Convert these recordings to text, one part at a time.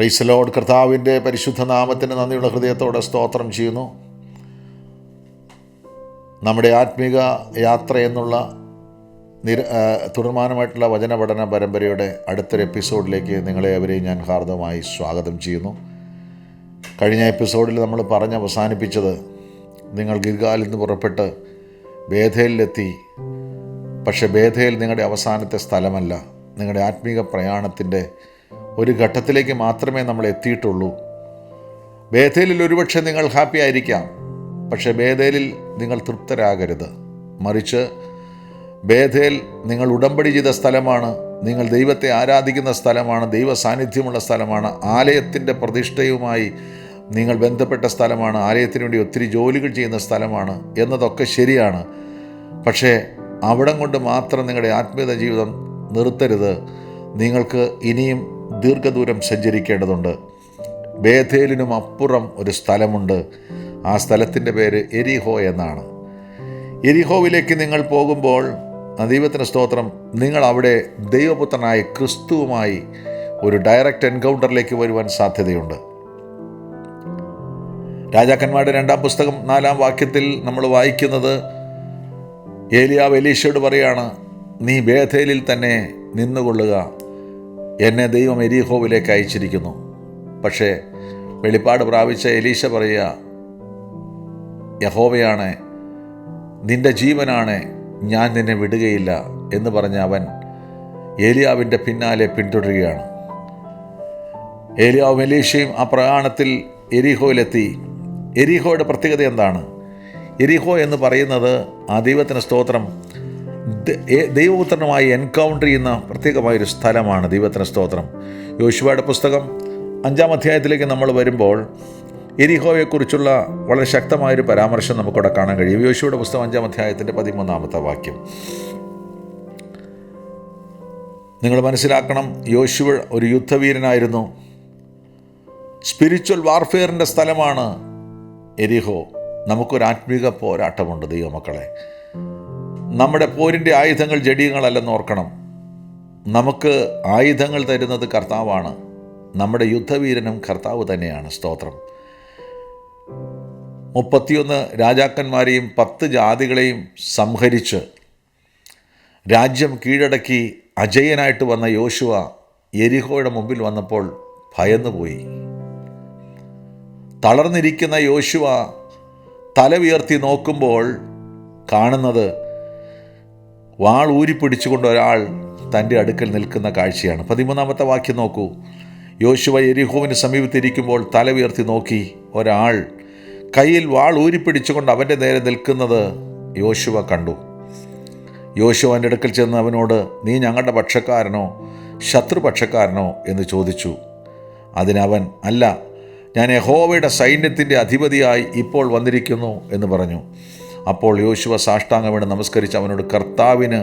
Praise the Lord. കർത്താവിൻ്റെ പരിശുദ്ധ നാമത്തിന് നന്ദിയുള്ള ഹൃദയത്തോടെ സ്തോത്രം ചെയ്യുന്നു. നമ്മുടെ ആത്മീക യാത്ര എന്നുള്ള തുടർമാനമായിട്ടുള്ള വചന പഠന പരമ്പരയുടെ അടുത്തൊരു എപ്പിസോഡിലേക്ക് നിങ്ങളെ അവരെയും ഞാൻ ഹാർദമായി സ്വാഗതം ചെയ്യുന്നു. കഴിഞ്ഞ എപ്പിസോഡിൽ നമ്മൾ അവസാനിപ്പിച്ചത്, നിങ്ങൾ ഗിൽഗാലിൽ നിന്ന് പുറപ്പെട്ട് ബേഥേലിലെത്തി. പക്ഷേ ബേഥേൽ നിങ്ങളുടെ അവസാനത്തെ സ്ഥലമല്ല. നിങ്ങളുടെ ആത്മീക പ്രയാണത്തിൻ്റെ ഒരു ഘട്ടത്തിലേക്ക് മാത്രമേ നമ്മൾ എത്തിയിട്ടുള്ളൂ. ബേഥേലിൽ ഒരുപക്ഷെ നിങ്ങൾ ഹാപ്പി ആയിരിക്കാം, പക്ഷേ ബേഥേലിൽ നിങ്ങൾ തൃപ്തരാകരുത്. മറിച്ച് ബേഥേൽ നിങ്ങൾ ഉടമ്പടി ചെയ്ത സ്ഥലമാണ്, നിങ്ങൾ ദൈവത്തെ ആരാധിക്കുന്ന സ്ഥലമാണ്, ദൈവ സാന്നിധ്യമുള്ള സ്ഥലമാണ്, ആലയത്തിൻ്റെ പ്രതിഷ്ഠയുമായി നിങ്ങൾ ബന്ധപ്പെട്ട സ്ഥലമാണ്, ആലയത്തിന് വേണ്ടി ഒത്തിരി ജോലികൾ ചെയ്യുന്ന സ്ഥലമാണ് എന്നതൊക്കെ ശരിയാണ്. പക്ഷേ അവിടം കൊണ്ട് മാത്രം നിങ്ങളുടെ ആത്മീയ ജീവിതം നിർത്തരുത്. നിങ്ങൾക്ക് ഇനിയും ദീർഘദൂരം സഞ്ചരിക്കേണ്ടതുണ്ട്. ബേഥേലിനും അപ്പുറം ഒരു സ്ഥലമുണ്ട്. ആ സ്ഥലത്തിൻ്റെ പേര് എരിഹോ എന്നാണ്. എരിഹോവിലേക്ക് നിങ്ങൾ പോകുമ്പോൾ, ദൈവത്തിന് സ്തോത്രം, നിങ്ങൾ അവിടെ ദൈവപുത്രനായ ക്രിസ്തുവുമായി ഒരു ഡയറക്റ്റ് എൻകൗണ്ടറിലേക്ക് വരുവാൻ സാധ്യതയുണ്ട്. രാജാക്കന്മാരുടെ 2-ാം പുസ്തകം 4-ാം വാക്യത്തിൽ നമ്മൾ വായിക്കുന്നത്, ഏലിയാവ് എലീശയോട് പറയാണ്, നീ ബേഥേലിൽ തന്നെ നിന്നുകൊള്ളുക, എന്നെ ദൈവം എരിഹോവിലേക്ക് അയച്ചിരിക്കുന്നു. പക്ഷേ വെളിപ്പാട് പ്രാപിച്ച എലീശ പറയുക, യഹോവയാണ്, നിൻ്റെ ജീവനാണ്, ഞാൻ നിന്നെ വിടുകയില്ല എന്ന് പറഞ്ഞ് അവൻ ഏലിയാവിൻ്റെ പിന്നാലെ പിന്തുടരുകയാണ്. ഏലിയാവും എലീശയും ആ പ്രയാണത്തിൽ എരിഹോയിലെത്തി. എരിഹോയുടെ പ്രത്യേകത എന്താണ്? എരിഹോ എന്ന് പറയുന്നത്, ആ ദൈവത്തിന് സ്തോത്രം, ദൈവപുത്രനുമായി എൻകൗണ്ടർ ചെയ്യുന്ന പ്രത്യേകമായൊരു സ്ഥലമാണ്. ദൈവത്തിന് സ്തോത്രം. യോശുവയുടെ പുസ്തകം 5-ാം അധ്യായത്തിലേക്ക് നമ്മൾ വരുമ്പോൾ എരിഹോയെക്കുറിച്ചുള്ള വളരെ ശക്തമായൊരു പരാമർശം നമുക്കിവിടെ കാണാൻ കഴിയും. യോശുവയുടെ പുസ്തകം 5-ാം അധ്യായത്തിൻ്റെ 13-ാമത്തെ വാക്യം നിങ്ങൾ മനസ്സിലാക്കണം. യോശുവ ഒരു യുദ്ധവീരനായിരുന്നു. സ്പിരിച്വൽ വാർഫെയറിൻ്റെ സ്ഥലമാണ് എരിഹോ. നമുക്കൊരു ആത്മീക പോരാട്ടമുണ്ട് ദൈവമക്കളെ. നമ്മുടെ പോരിൻ്റെ ആയുധങ്ങൾ ജഡീയങ്ങളല്ലെന്ന് ഓർക്കണം. നമുക്ക് ആയുധങ്ങൾ തരുന്നത് കർത്താവാണ്. നമ്മുടെ യുദ്ധവീരനും കർത്താവ് തന്നെയാണ്. സ്തോത്രം. 31 രാജാക്കന്മാരെയും 10 ജാതികളെയും സംഹരിച്ച് രാജ്യം കീഴടക്കി അജയനായിട്ട് വന്ന യോശുവ എരിഹോയുടെ മുമ്പിൽ വന്നപ്പോൾ ഭയന്നുപോയി. തളർന്നിരിക്കുന്ന യോശുവ തല ഉയർത്തി നോക്കുമ്പോൾ കാണുന്നത് വാൾ ഊരിപ്പിടിച്ചുകൊണ്ട് ഒരാൾ തൻ്റെ അടുക്കൽ നിൽക്കുന്ന കാഴ്ചയാണ്. 13-ാമത്തെ വാക്യം നോക്കൂ. യോശുവ എരിഹോവിന് സമീപത്തിരിക്കുമ്പോൾ തല ഉയർത്തി നോക്കി, ഒരാൾ കയ്യിൽ വാൾ ഊരിപ്പിടിച്ചുകൊണ്ട് അവൻ്റെ നേരെ നിൽക്കുന്നത് യോശുവ കണ്ടു. യോശുവ അവൻ്റെ അടുക്കൽ ചെന്ന് അവനോട്, നീ ഞങ്ങളുടെ പക്ഷക്കാരനോ ശത്രുപക്ഷക്കാരനോ എന്ന് ചോദിച്ചു. അതിനവൻ, അല്ല, ഞാൻ യഹോവയുടെ സൈന്യത്തിൻ്റെ അധിപതിയായി ഇപ്പോൾ വന്നിരിക്കുന്നു എന്ന് പറഞ്ഞു. അപ്പോൾ യോശുവ സാഷ്ടാംഗം വീണ് നമസ്കരിച്ച് അവനോട്, കർത്താവിന്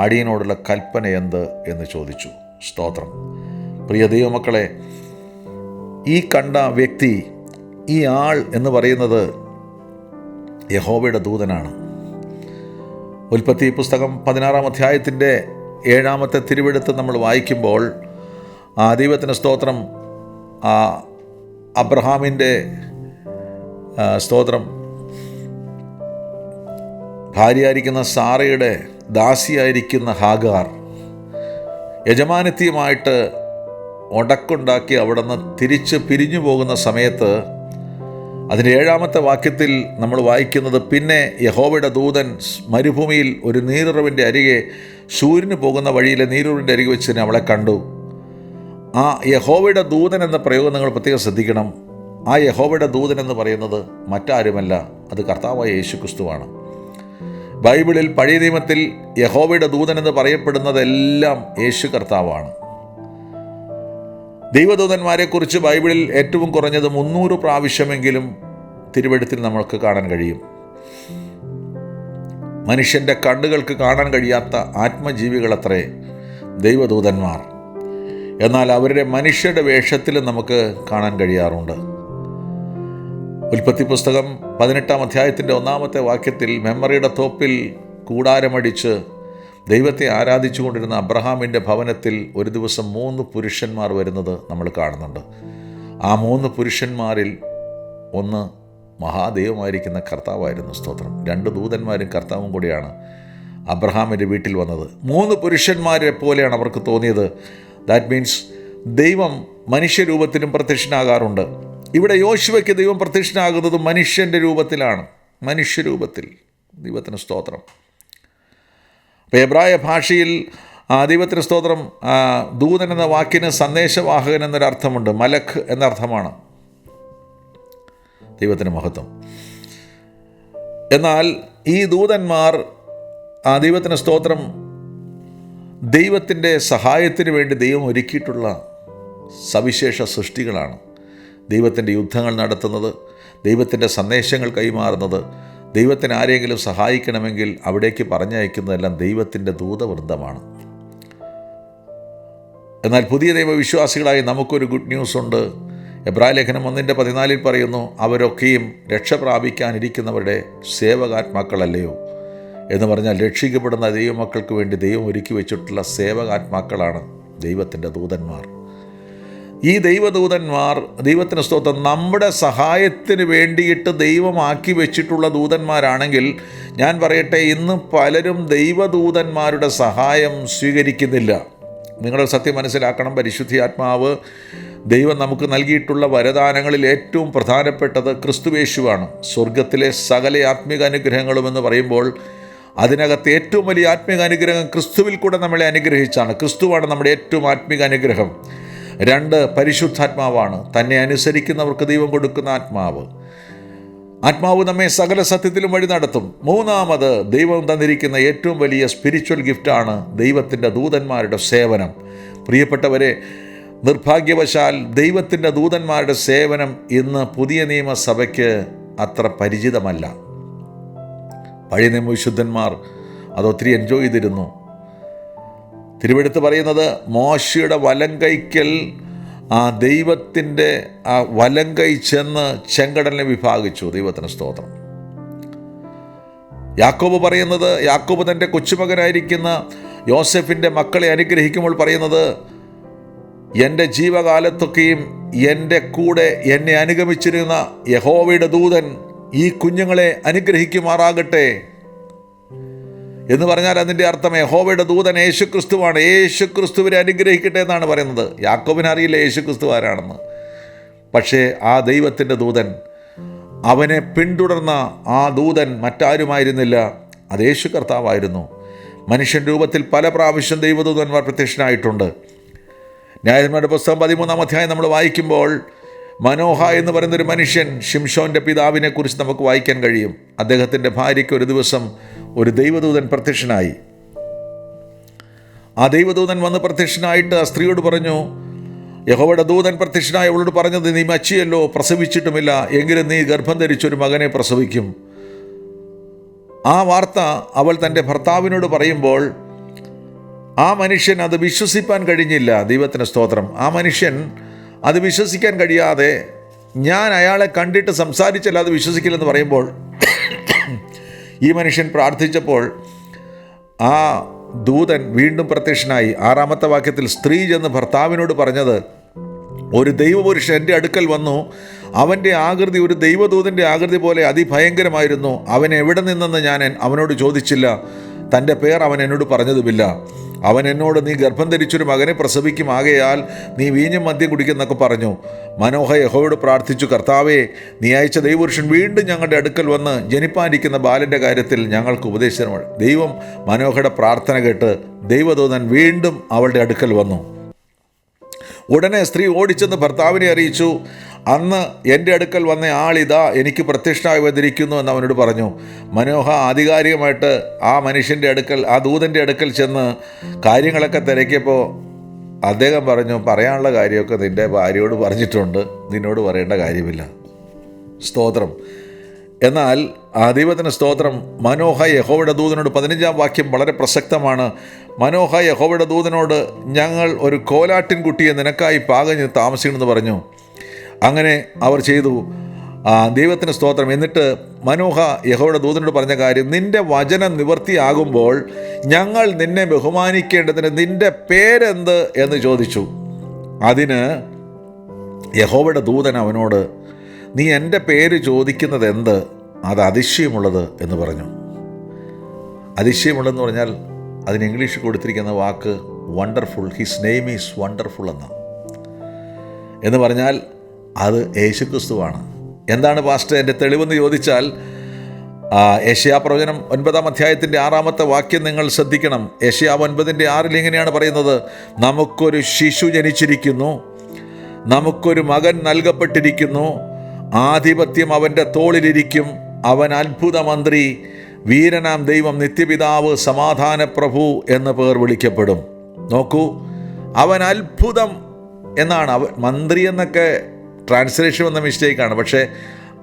അടിയനോടുള്ള കൽപ്പന എന്ത് എന്ന് ചോദിച്ചു. സ്തോത്രം. പ്രിയ ദൈവമക്കളെ, ഈ കണ്ട വ്യക്തി, ഈ ആൾ എന്ന് പറയുന്നത് യഹോവയുടെ ദൂതനാണ്. ഉൽപ്പത്തി പുസ്തകം 16-ാം അധ്യായത്തിൻ്റെ 7-ാമത്തെ തിരുവെഴുത്ത് നമ്മൾ വായിക്കുമ്പോൾ, ആ ദൈവത്തിന് സ്തോത്രം, അബ്രഹാമിൻ്റെ സ്തോത്രം ഭാര്യയായിരിക്കുന്ന സാറയുടെ ദാസിയായിരിക്കുന്ന ഹാഗാർ യജമാനത്തിയുമായിട്ട് ഉടക്കുണ്ടാക്കി അവിടെ നിന്ന് തിരിച്ച് പിരിഞ്ഞു പോകുന്ന സമയത്ത്, അതിൻ്റെ 7-ാമത്തെ വാക്യത്തിൽ നമ്മൾ വായിക്കുന്നത്, പിന്നെ യഹോവയുടെ ദൂതൻ മരുഭൂമിയിൽ ഒരു നീരുറവിൻ്റെ അരികെ സൂര്യന് പോകുന്ന വഴിയിലെ നീരുറവിൻ്റെ അരികെ വെച്ച് തന്നെ അവളെ കണ്ടു. ആ യഹോവയുടെ ദൂതൻ എന്ന പ്രയോഗം നിങ്ങൾ പ്രത്യേകം ശ്രദ്ധിക്കണം. ആ യഹോവയുടെ ദൂതൻ എന്ന് പറയുന്നത് മറ്റാരുമല്ല, അത് കർത്താവായ യേശുക്രിസ്തുവാണ്. ബൈബിളിൽ പഴയ നിയമത്തിൽ യഹോവയുടെ ദൂതൻ എന്ന് പറയപ്പെടുന്നതെല്ലാം യേശു കർത്താവാണ്. ദൈവദൂതന്മാരെക്കുറിച്ച് ബൈബിളിൽ ഏറ്റവും കുറഞ്ഞത് 300 പ്രാവശ്യമെങ്കിലും തിരുവെഴുത്തിൽ നമ്മൾക്ക് കാണാൻ കഴിയും. മനുഷ്യൻ്റെ കണ്ണുകൾക്ക് കാണാൻ കഴിയാത്ത ആത്മജീവികളത്രേ ദൈവദൂതന്മാർ. എന്നാൽ അവരുടെ മനുഷ്യരുടെ വേഷത്തിൽ നമുക്ക് കാണാൻ കഴിയാറുണ്ട്. ഉൽപ്പത്തി പുസ്തകം 18-ാം അധ്യായത്തിൻ്റെ 1-ാമത്തെ വാക്യത്തിൽ, മെമ്മറിയുടെ തോപ്പിൽ കൂടാരമടിച്ച് ദൈവത്തെ ആരാധിച്ചു കൊണ്ടിരുന്ന അബ്രഹാമിൻ്റെ ഭവനത്തിൽ ഒരു ദിവസം 3 പുരുഷന്മാർ വരുന്നത് നമ്മൾ കാണുന്നുണ്ട്. ആ 3 പുരുഷന്മാരിൽ ഒന്ന് മഹാദൈവമായിരിക്കുന്ന കർത്താവായിരുന്നു. സ്തോത്രം. 2 ദൂതന്മാരും കർത്താവും കൂടിയാണ് അബ്രഹാമിൻ്റെ വീട്ടിൽ വന്നത്. 3 പുരുഷന്മാരെ പോലെയാണ് അവർക്ക് തോന്നിയത്. ദാറ്റ് മീൻസ് ദൈവം മനുഷ്യരൂപത്തിലും പ്രത്യക്ഷനാകാറുണ്ട്. ഇവിടെ യോശുവയ്ക്ക് ദൈവം പ്രത്യക്ഷനാകുന്നത് മനുഷ്യൻ്റെ രൂപത്തിലാണ്, മനുഷ്യരൂപത്തിൽ. ദൈവത്തിന് സ്തോത്രം. അപ്പോൾ എബ്രായ ഭാഷയിൽ ദൈവത്തിന് സ്തോത്രം, ദൂതൻ എന്ന വാക്കിന് സന്ദേശവാഹകൻ എന്നൊരർത്ഥമുണ്ട്. മലഖ് എന്നർത്ഥമാണ്. ദൈവത്തിന് മഹത്വം. എന്നാൽ ഈ ദൂതന്മാർ ദൈവത്തിന് സ്തോത്രം ദൈവത്തിൻ്റെ സഹായത്തിന് വേണ്ടി ദൈവം ഒരുക്കിയിട്ടുള്ള സവിശേഷ സൃഷ്ടികളാണ്. ദൈവത്തിൻ്റെ യുദ്ധങ്ങൾ നടത്തുന്നത്, ദൈവത്തിൻ്റെ സന്ദേശങ്ങൾ കൈമാറുന്നത്, ദൈവത്തിന് ആരെങ്കിലും സഹായിക്കണമെങ്കിൽ അവിടേക്ക് പറഞ്ഞയക്കുന്നതെല്ലാം ദൈവത്തിൻ്റെ ദൂതവൃന്ദമാണ്. എന്നാൽ പുതിയ ദൈവവിശ്വാസികളായി നമുക്കൊരു ഗുഡ് ന്യൂസ് ഉണ്ട്. എബ്രായ ലേഖനം 1:14 പറയുന്നു, അവരൊക്കെയും രക്ഷ പ്രാപിക്കാനിരിക്കുന്നവരുടെ സേവകാത്മാക്കളല്ലയോ എന്ന് പറഞ്ഞാൽ രക്ഷിക്കപ്പെടുന്ന ദൈവമക്കൾക്ക് വേണ്ടി ദൈവം ഒരുക്കി വെച്ചിട്ടുള്ള സേവകാത്മാക്കളാണ് ദൈവത്തിൻ്റെ ദൂതന്മാർ. ഈ ദൈവദൂതന്മാർ, ദൈവത്തിന് സ്തോത്രം, നമ്മുടെ സഹായത്തിന് വേണ്ടിയിട്ട് ദൈവമാക്കി വെച്ചിട്ടുള്ള ദൂതന്മാരാണെങ്കിൽ ഞാൻ പറയട്ടെ, ഇന്ന് പലരും ദൈവദൂതന്മാരുടെ സഹായം സ്വീകരിക്കുന്നില്ല. നിങ്ങൾ സത്യം മനസ്സിലാക്കണം. പരിശുദ്ധാത്മാവ് ദൈവം നമുക്ക് നൽകിയിട്ടുള്ള വരദാനങ്ങളിൽ ഏറ്റവും പ്രധാനപ്പെട്ടത് ക്രിസ്തുവേശുവാണ്. സ്വർഗത്തിലെ സകല ആത്മീക അനുഗ്രഹങ്ങളും എന്ന് പറയുമ്പോൾ അതിനകത്ത് ഏറ്റവും വലിയ ആത്മീക അനുഗ്രഹം ക്രിസ്തുവിൽ കൂടെ നമ്മളെ അനുഗ്രഹിച്ചാണ്. ക്രിസ്തുവാണ് നമ്മുടെ ഏറ്റവും ആത്മീക അനുഗ്രഹം. 2 പരിശുദ്ധാത്മാവാണ്. തന്നെ അനുസരിക്കുന്നവർക്ക് ദൈവം കൊടുക്കുന്ന ആത്മാവ്. ആത്മാവ് നമ്മെ സകല സത്യത്തിലും വഴി നടത്തും. 3 ദൈവം തന്നിരിക്കുന്ന ഏറ്റവും വലിയ സ്പിരിച്വൽ ഗിഫ്റ്റാണ് ദൈവത്തിൻ്റെ ദൂതന്മാരുടെ സേവനം. പ്രിയപ്പെട്ടവരെ, നിർഭാഗ്യവശാൽ ദൈവത്തിൻ്റെ ദൂതന്മാരുടെ സേവനം ഇന്ന് പുതിയ നിയമസഭയ്ക്ക് അത്ര പരിചിതമല്ല. പഴയ നിയമ വിശുദ്ധന്മാർ അതൊത്തിരി എൻജോയ് ചെയ്തിരുന്നു. തിരുവെടുത്ത് പറയുന്നത്, മോശയുടെ വലങ്കൈക്കൽ ദൈവത്തിൻ്റെ വലങ്കൈ ചെന്ന് ചെങ്കടലിനെ വിഭാഗിച്ചു. ദൈവത്തിന് സ്തോത്രം. യാക്കോബ് പറയുന്നത്, യാക്കോബ് തൻ്റെ കൊച്ചുമകനായിരിക്കുന്ന യോസെഫിൻ്റെ മക്കളെ അനുഗ്രഹിക്കുമ്പോൾ പറയുന്നത്, എൻ്റെ ജീവകാലത്തൊക്കെയും എൻ്റെ കൂടെ എന്നെ അനുഗമിച്ചിരുന്ന യഹോവയുടെ ദൂതൻ ഈ കുഞ്ഞുങ്ങളെ അനുഗ്രഹിക്കുമാറാകട്ടെ എന്ന് പറഞ്ഞാൽ അതിൻ്റെ അർത്ഥം യഹോവയുടെ ദൂതൻ യേശുക്രിസ്തുവാണ്. യേശുക്രിസ്തുവിനെ അനുഗ്രഹിക്കട്ടെ എന്നാണ് പറയുന്നത്. യാക്കോബിന് അറിയില്ല യേശുക്രിസ്തു ആരാണെന്ന്. പക്ഷേ ആ ദൈവത്തിൻ്റെ ദൂതൻ, അവനെ പിന്തുടർന്ന ആ ദൂതൻ മറ്റാരുമായിരുന്നില്ല, അത് യേശു കർത്താവായിരുന്നു. മനുഷ്യൻ രൂപത്തിൽ പല പ്രാവശ്യം ദൈവദൂതന്മാർ പ്രത്യക്ഷനായിട്ടുണ്ട്. ന്യായാധിപന്മാരുടെ പുസ്തകം 13-ാം അധ്യായം നമ്മൾ വായിക്കുമ്പോൾ മനോഹ എന്ന് പറയുന്നൊരു മനുഷ്യൻ, ശിംശോൻ്റെ പിതാവിനെ കുറിച്ച് നമുക്ക് വായിക്കാൻ കഴിയും. അദ്ദേഹത്തിൻ്റെ ഭാര്യയ്ക്ക് ഒരു ദിവസം ഒരു ദൈവദൂതൻ പ്രത്യക്ഷനായി. ആ ദൈവദൂതൻ വന്ന് പ്രത്യക്ഷനായിട്ട് ആ സ്ത്രീയോട് പറഞ്ഞു, യഹോവയുടെ ദൂതൻ പ്രത്യക്ഷനായി അവളോട് പറഞ്ഞത്, നീ മച്ചിയല്ലോ, പ്രസവിച്ചിട്ടുമില്ല, എങ്കിലും നീ ഗർഭം ധരിച്ചൊരു മകനെ പ്രസവിക്കും. ആ വാർത്ത അവൾ തൻ്റെ ഭർത്താവിനോട് പറയുമ്പോൾ ആ മനുഷ്യൻ അത് വിശ്വസിപ്പാൻ കഴിഞ്ഞില്ല. ദൈവത്തിന് സ്തോത്രം. ആ മനുഷ്യൻ അത് വിശ്വസിക്കാൻ കഴിയാതെ, ഞാൻ അയാളെ കണ്ടിട്ട് സംസാരിച്ചല്ല അത് വിശ്വസിക്കില്ലെന്ന് പറയുമ്പോൾ ഈ മനുഷ്യൻ പ്രാർത്ഥിച്ചപ്പോൾ ആ ദൂതൻ വീണ്ടും പ്രത്യക്ഷനായി. 6-ാമത്തെ വാക്യത്തിൽ സ്ത്രീ ചെന്ന് ഭർത്താവിനോട് പറഞ്ഞത്, ഒരു ദൈവപുരുഷൻ എൻ്റെ അടുക്കൽ വന്നു, അവൻ്റെ ആകൃതി ഒരു ദൈവദൂതൻ്റെ ആകൃതി പോലെ അതിഭയങ്കരമായിരുന്നു. അവൻ എവിടെ നിന്നെന്ന് ഞാൻ അവനോട് ചോദിച്ചില്ല, തൻ്റെ പേർ അവൻ എന്നോട് പറഞ്ഞതുമില്ല. അവൻ എന്നോട്, നീ ഗർഭം ധരിച്ചൊരു മകനെ പ്രസവിക്കും, ആകയാൽ നീ വീഞ്ഞും മദ്യം കുടിക്കുന്നൊക്കെ പറഞ്ഞു. മനോഹ യഹോവയോട് പ്രാർത്ഥിച്ചു, കർത്താവേ, നീ അയച്ച ദൈവപുരുഷൻ വീണ്ടും ഞങ്ങളുടെ അടുക്കൽ വന്ന് ജനിപ്പാനിരിക്കുന്ന ബാലൻ്റെ കാര്യത്തിൽ ഞങ്ങൾക്ക് ഉപദേശിച്ചു. ദൈവം മനോഹയുടെ പ്രാർത്ഥന കേട്ട് ദൈവദൂതൻ വീണ്ടും അവളുടെ അടുക്കൽ വന്നു. ഉടനെ സ്ത്രീ ഓടിച്ചെന്ന് ഭർത്താവിനെ അറിയിച്ചു, അന്ന് എൻ്റെ അടുക്കൽ വന്ന ആളിതാ എനിക്ക് പ്രത്യക്ഷനായി വന്നിരിക്കുന്നു എന്ന് അവനോട് പറഞ്ഞു. മനോഹ ആധികാരികമായിട്ട് ആ മനുഷ്യൻ്റെ അടുക്കൽ, ആ ദൂതൻ്റെ അടുക്കൽ ചെന്ന് കാര്യങ്ങളൊക്കെ തിരക്കിയപ്പോൾ അദ്ദേഹം പറഞ്ഞു, പറയാനുള്ള കാര്യമൊക്കെ നിൻ്റെ ഭാര്യയോട് പറഞ്ഞിട്ടുണ്ട്, നിന്നോട് പറയേണ്ട കാര്യമില്ല. സ്തോത്രം. എന്നാൽ ആ ദൈവത്തിന് സ്തോത്രം. മനോഹ യഹോവയുടെ ദൂതനോട്, 15-ാം വാക്യം വളരെ പ്രസക്തമാണ്. മനോഹ യഹോവയുടെ ദൂതനോട്, ഞങ്ങൾ ഒരു കോലാട്ടിൻ കുട്ടിയെ നിനക്കായി പാകഞ്ഞ് താമസിക്കണമെന്ന് പറഞ്ഞു. അങ്ങനെ അവർ ചെയ്തു. ദൈവത്തിന് സ്തോത്രം. എന്നിട്ട് മനോഹ യഹോവയുടെ ദൂതനോട് പറഞ്ഞ കാര്യം, നിൻ്റെ വചനം നിവൃത്തിയാകുമ്പോൾ ഞങ്ങൾ നിന്നെ ബഹുമാനിക്കേണ്ടതിന് നിൻ്റെ പേരെന്ത് എന്ന് ചോദിച്ചു. അതിന് യഹോവയുടെ ദൂതൻ അവനോട്, നീ എൻ്റെ പേര് ചോദിക്കുന്നത് എന്ത്? അത് അതിശയമുള്ളത് എന്ന് പറഞ്ഞു. അതിശയമുള്ളതെന്ന് പറഞ്ഞാൽ അതിന് ഇംഗ്ലീഷിൽ കൊടുത്തിരിക്കുന്ന വാക്ക് wonderful. His name is wonderful എന്ന് പറഞ്ഞാൽ അത് യേശുക്രിസ്തുവാണ്. എന്താണ് പാസ്റ്റർ എൻ്റെ തെളിവെന്ന് ചോദിച്ചാൽ, യെശയ്യാ പ്രവചനം 9-ാം അധ്യായത്തിൻ്റെ 6-ാമത്തെ വാക്യം നിങ്ങൾ ശ്രദ്ധിക്കണം. യെശയ്യാ 9:6 ഇങ്ങനെയാണ് പറയുന്നത്, നമുക്കൊരു ശിശു ജനിച്ചിരിക്കുന്നു, നമുക്കൊരു മകൻ നൽകപ്പെട്ടിരിക്കുന്നു, ആധിപത്യം അവൻ്റെ തോളിലിരിക്കും, അവൻ അത്ഭുത മന്ത്രി, വീരനാം ദൈവം, നിത്യപിതാവ്, സമാധാന പ്രഭു എന്ന് പേർ വിളിക്കപ്പെടും. നോക്കൂ, അവൻ അത്ഭുതം എന്നാണ്. മന്ത്രി എന്നൊക്കെ ട്രാൻസ്ലേഷൻ വന്ന മിസ്റ്റേക്കാണ്. പക്ഷേ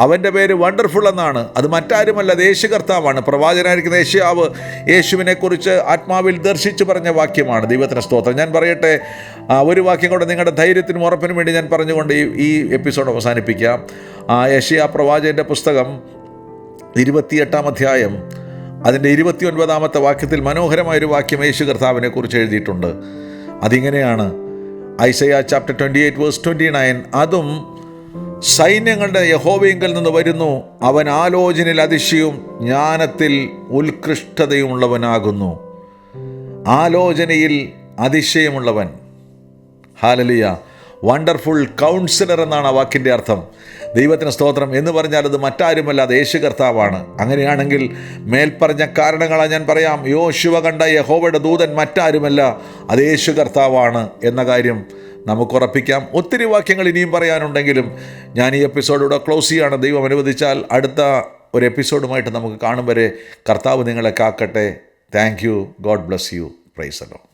അവൻ്റെ പേര് വണ്ടർഫുൾ എന്നാണ്. അത് മറ്റാരുമല്ല, അത് യേശു കർത്താവാണ്. പ്രവാചകനായിരിക്കുന്ന യേശയ്യാവ് യേശുവിനെക്കുറിച്ച് ആത്മാവിൽ ദർശിച്ചു പറഞ്ഞ വാക്യമാണ്. ദൈവത്തിന് സ്തോത്രം. ഞാൻ പറയട്ടെ, ഒരു വാക്യം കൊണ്ട് നിങ്ങളുടെ ധൈര്യത്തിനും ഉറപ്പിനും വേണ്ടി ഞാൻ പറഞ്ഞുകൊണ്ട് ഈ എപ്പിസോഡ് അവസാനിപ്പിക്കാം. യെശയ്യാ പ്രവാചകൻ്റെ പുസ്തകം 28-ാം അധ്യായം അതിൻ്റെ 29-ാമത്തെ വാക്യത്തിൽ മനോഹരമായൊരു വാക്യം യേശു കർത്താവിനെ കുറിച്ച് എഴുതിയിട്ടുണ്ട്. അതിങ്ങനെയാണ്, ഐസയ്യാ ചാപ്റ്റർ 28:29, അതും സൈന്യങ്ങളുടെ യഹോവയിങ്കൽ നിന്ന് വരുന്നു, അവൻ ആലോചനയിൽ അതിശയവും ജ്ഞാനത്തിൽ ഉത്കൃഷ്ടതയുമുള്ളവനാകുന്നു. ആലോചനയിൽ അതിശയമുള്ളവൻ. ഹല്ലേലൂയ. വണ്ടർഫുൾ കൗൺസിലർ എന്നാണ് ആ വാക്കിൻ്റെ അർത്ഥം. ദൈവത്തിന് സ്തോത്രം. എന്ന് പറഞ്ഞാൽ അത് മറ്റാരുമല്ല, അത് യേശു കർത്താവാണ്. അങ്ങനെയാണെങ്കിൽ മേൽപ്പറഞ്ഞ കാരണങ്ങളാണ് ഞാൻ പറയാം. യോശുവ കണ്ട യഹോവയുടെ ദൂതൻ മറ്റാരുമല്ല, അത് യേശു കർത്താവാണ് എന്ന കാര്യം നമുക്കുറപ്പിക്കാം. ഒത്തിരി വാക്യങ്ങൾ ഇനിയും പറയാനുണ്ടെങ്കിലും ഞാൻ ഈ എപ്പിസോഡിലൂടെ ക്ലോസ് ചെയ്യുകയാണ്. ദൈവം അനുവദിച്ചാൽ അടുത്ത ഒരു എപ്പിസോഡുമായിട്ട് നമുക്ക് കാണും വരെ കർത്താവ് നിങ്ങളെ കാക്കട്ടെ. Thank you. God bless you. Praise the Lord.